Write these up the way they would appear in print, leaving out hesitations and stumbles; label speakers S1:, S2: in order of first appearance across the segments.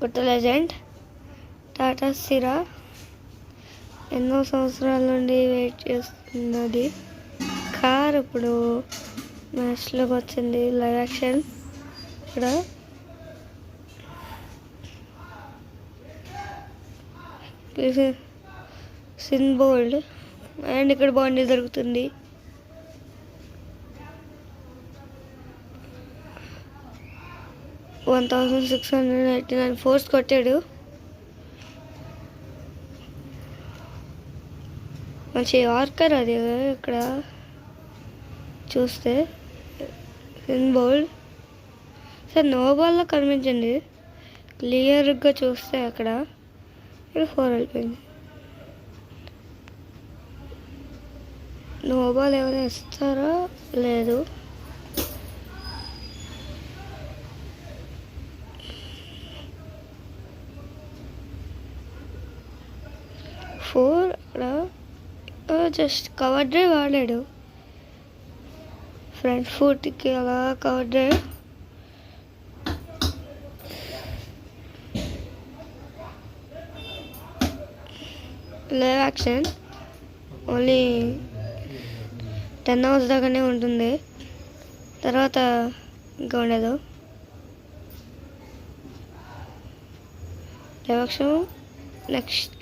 S1: కొత్త లెజెండ్ టాటా సిరా ఎన్నో సంవత్సరాల నుండి వెయిట్ చేస్తున్నది కార్ ఇప్పుడు మ్యాచ్లోకి వచ్చింది. లైవ్ యాక్షన్ ఇక్కడ సిన్ బోల్డ్ అండ్ ఇక్కడ బాండీ దొరుకుతుంది. $1,689 ఫోర్స్ కొట్టాడు. మంచి యార్కర్ అది. ఇక్కడ చూస్తే సిన్ బోల్డ్ సార్ నో బాల్లో కనిపించండి. క్లియర్గా చూస్తే అక్కడ 4 వెళ్ళిపోయింది. నో బాల్ ఏమైనా ఇస్తారా? లేదు. ఫోర్ అక్కడ జస్ట్ కవర్ డ్రైవ్ ఆడాడు. ఫ్రంట్ ఫుట్కి అలా cover drive. Live action only 10 hours దాకానే ఉంటుంది, తర్వాత ఇంకా ఉండదు. లైవ్ యాక్షన్ నెక్స్ట్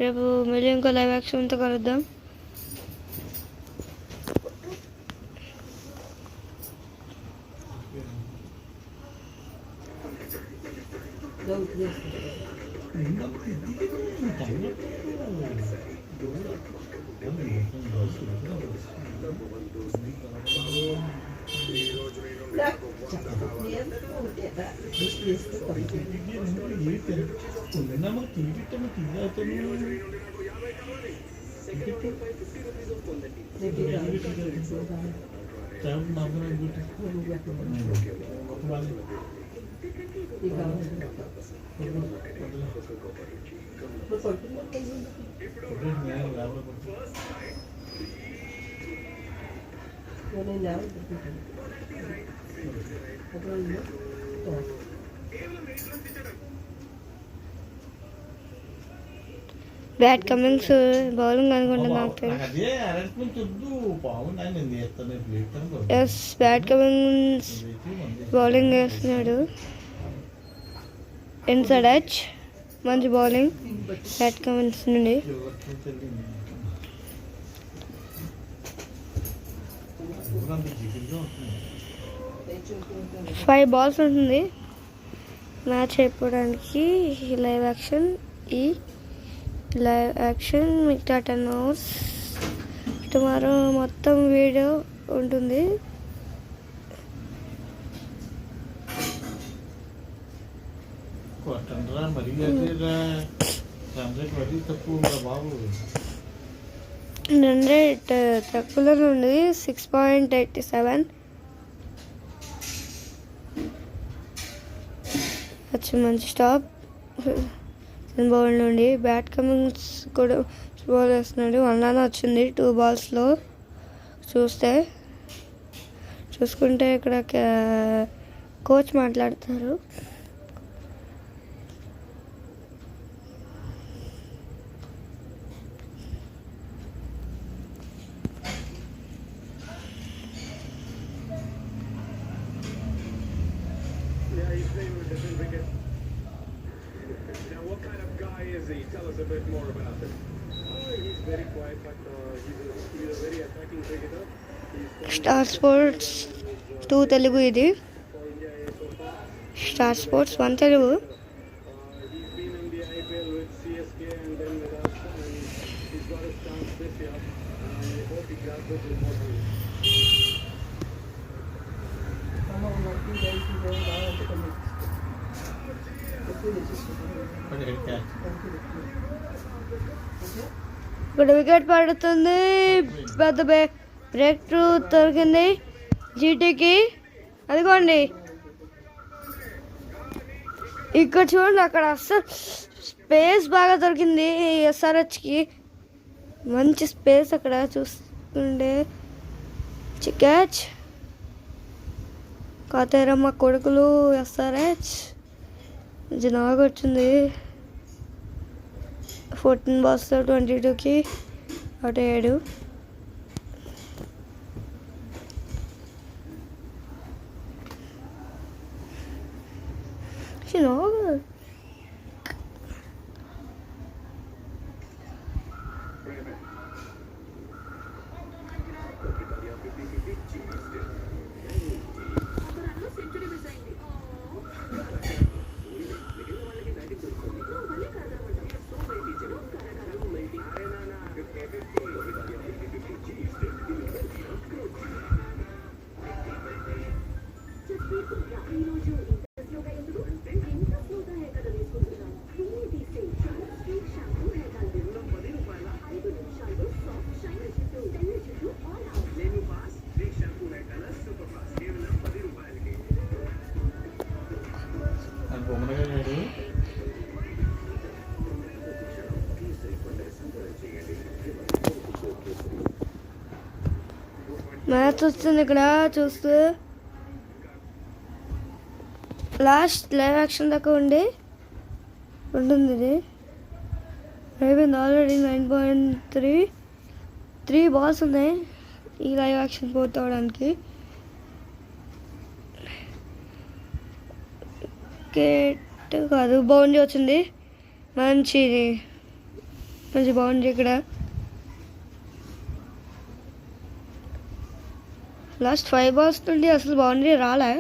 S1: రేపు మళ్ళీ ఇంకో లైవ్ యాక్షన్తో కలుద్దాం. బ్యాట్ కమింగ్స్ బౌలింగ్ అనుకుంటున్నా. ఎస్ బ్యాట్ కమింగ్స్ బౌలింగ్ వేస్తున్నాడు. ఇన్సైడ్ ఎడ్జ్ మంచి బౌలింగ్ బ్యాట్ కమింగ్స్ నుండి. ఫైవ్ బాల్స్ ఉంటుంది మ్యాచ్ అయిపోవడానికి. లైవ్ యాక్షన్ ఈ లైవ్ యాక్షన్ మిగతా 10 hours. టుమారో మొత్తం వీడియో ఉంటుంది. రన్ రేట్ తక్కువలో ఉంది 6.87. మంచి స్టాప్ బౌల్ నుండి. బ్యాట్ కమింగ్స్ కూడా బాల్ వేస్తున్నాడు. 1 run వచ్చింది 2 balls. చూసుకుంటే ఇక్కడ కోచ్ మాట్లాడతారు.
S2: Tell us a bit more about him. He's very quiet, but he's a very attacking cricketer.
S1: Star sports 2 Telugu ఇది. Star sports 1 Telugu.
S2: He's been in the IPL with CSK and then with us, and he's got his chance this year. I hope he grabs it with more time.
S1: ఇక్కడ wicket పడుతుంది. పెద్ద break through దొరికింది జీటీకి. అదిగోండి ఇక్కడ చూడండి, అక్కడ అస్సలు space బాగా దొరికింది ఎస్ఆర్హెచ్కి. మంచి స్పేస్ అక్కడ చూస్తుండే. క్యాచ్ కాతేరమ్మ కొడుకులు ఎస్ఆర్హెచ్ జనాగా వచ్చింది 14 balls 22కి అవుట్ అయ్యాడు. జనాగా మ్యాచ్ వస్తుంది ఇక్కడ చూస్తూ. లాస్ట్ లైవ్ యాక్షన్ దాకా ఉంటుంది ఇది. అయిపోయింది ఆల్రెడీ 9.3. 3 balls ఉన్నాయి ఈ లైవ్ యాక్షన్ పూర్తి అవడానికి. వికెట్ కాదు, బౌండరీ వచ్చింది. మంచి బౌండరీ ఇక్కడ. లాస్ట్ 5 balls నుండి అసలు బౌండరీ రాలే.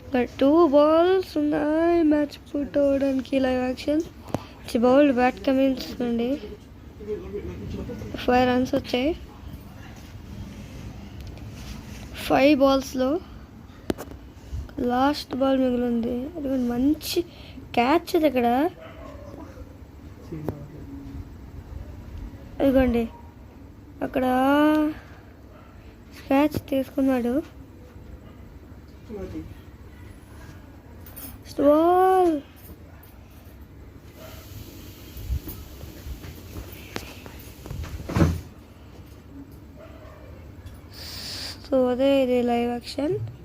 S1: ఇక్కడ 2 balls ఉన్నాయి మ్యాచ్ పూర్తి అవడానికి. Live action bowled Pat Cummins నుండి 5 runs వచ్చాయి 5 balls. లాస్ట్ బాల్ మిగిలింది. మంచి క్యాచ్ అది ఇక్కడ. ఇదిగోండి అక్కడ క్యాచ్ తీసుకున్నాడు. బాల్ సో అదే ఇది లైవ్ యాక్షన్.